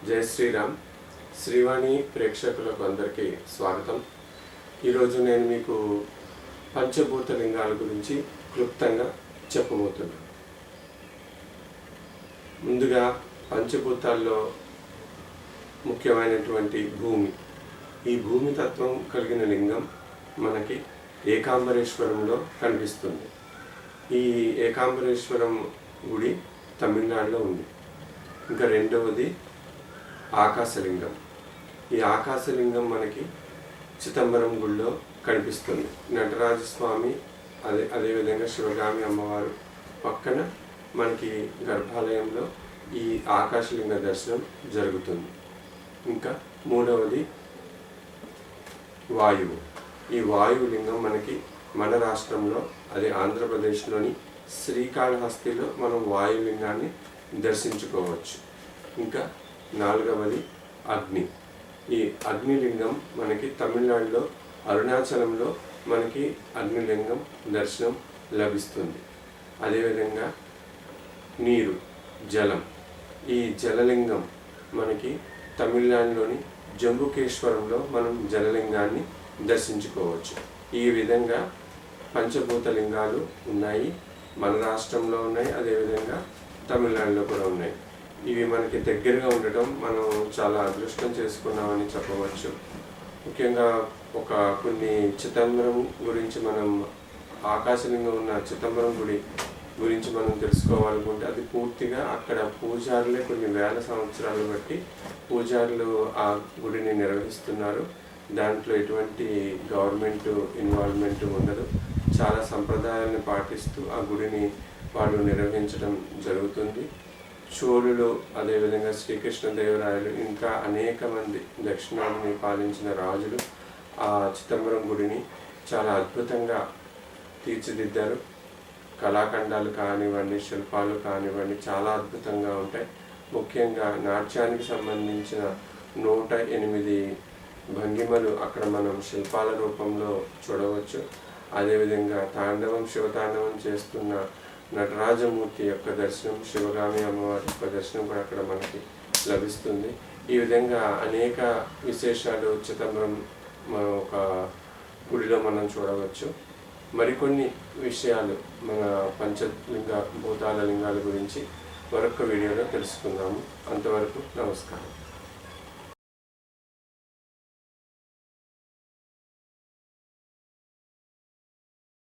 జై శ్రీరామ్. శ్రీవాణి ప్రేక్షకులకు అందరికీ స్వాగతం. ఈరోజు నేను మీకు పంచభూత లింగాల గురించి క్లుప్తంగా చెప్పబోతున్నాను. ముందుగా పంచభూతాల్లో ముఖ్యమైనటువంటి భూమి. ఈ భూమి తత్వం కలిగిన లింగం మనకి ఏకాంబరేశ్వరంలో కనిపిస్తుంది. ఈ ఏకాంబరేశ్వరం గుడి తమిళనాడులో ఉంది. ఇంకా రెండవది ఆకాశలింగం. ఈ ఆకాశలింగం మనకి చిదంబరం గుడిలో కనిపిస్తుంది. నటరాజస్వామి అదేవిధంగా శివగామి అమ్మవారు పక్కన మనకి గర్భాలయంలో ఈ ఆకాశలింగ దర్శనం జరుగుతుంది. ఇంకా మూడవది వాయువు. ఈ వాయులింగం మనకి మన రాష్ట్రంలో అదే ఆంధ్రప్రదేశ్లోని శ్రీకాళహస్తిలో మనం వాయులింగాన్ని దర్శించుకోవచ్చు. ఇంకా నాలుగవది అగ్ని. ఈ అగ్నిలింగం మనకి తమిళనాడులో అరుణాచలంలో మనకి అగ్నిలింగం దర్శనం లభిస్తుంది. అదేవిధంగా నీరు, జలం. ఈ జలలింగం మనకి తమిళనాడులోని జంబుకేశ్వరంలో మనం జలలింగాన్ని దర్శించుకోవచ్చు. ఈ విధంగా పంచభూత లింగాలు ఉన్నాయి. మన రాష్ట్రంలో ఉన్నాయి, అదేవిధంగా తమిళనాడులో కూడా ఉన్నాయి. ఇవి మనకి దగ్గరగా ఉండటం మనం చాలా అదృష్టం చేసుకున్నామని చెప్పవచ్చు. ముఖ్యంగా కొన్ని చిదంబరం గురించి మనం ఆకాశలింగం ఉన్న చిదంబరం గుడి గురించి మనం తెలుసుకోవాలనుకుంటే అది పూర్తిగా అక్కడ పూజారులే కొన్ని వేల సంవత్సరాలు బట్టి పూజారులు ఆ గుడిని నిర్వహిస్తున్నారు. దాంట్లో ఎటువంటి గవర్నమెంట్ ఇన్వాల్వ్మెంట్ ఉండదు. చాలా సంప్రదాయాలను పాటిస్తూ ఆ గుడిని వాళ్ళు నిర్వహించడం జరుగుతుంది. చోళులు, అదేవిధంగా శ్రీకృష్ణదేవరాయలు, ఇంకా అనేక మంది దక్షిణాదిని పాలించిన రాజులు ఆ చిదంబరం గుడిని చాలా అద్భుతంగా తీర్చిదిద్దారు. కళాఖండాలు కానివ్వండి, శిల్పాలు కానివ్వండి, చాలా అద్భుతంగా ఉంటాయి. ముఖ్యంగా నాట్యానికి సంబంధించిన 108 భంగిమలు అక్కడ మనం శిల్పాల రూపంలో చూడవచ్చు. అదేవిధంగా శివతాండవం చేస్తున్న నటరాజమూర్తి యొక్క దర్శనం, శివగామి అమ్మవారి యొక్క దర్శనం కూడా అక్కడ మనకి లభిస్తుంది. ఈ విధంగా అనేక విశేషాలు చిదంబరం ఒక గుడిలో మనం చూడవచ్చు. మరికొన్ని విషయాలు మన పంచలింగ భూతాల లింగాల గురించి మరొక వీడియోలో తెలుసుకుందాము. అంతవరకు నమస్కారం.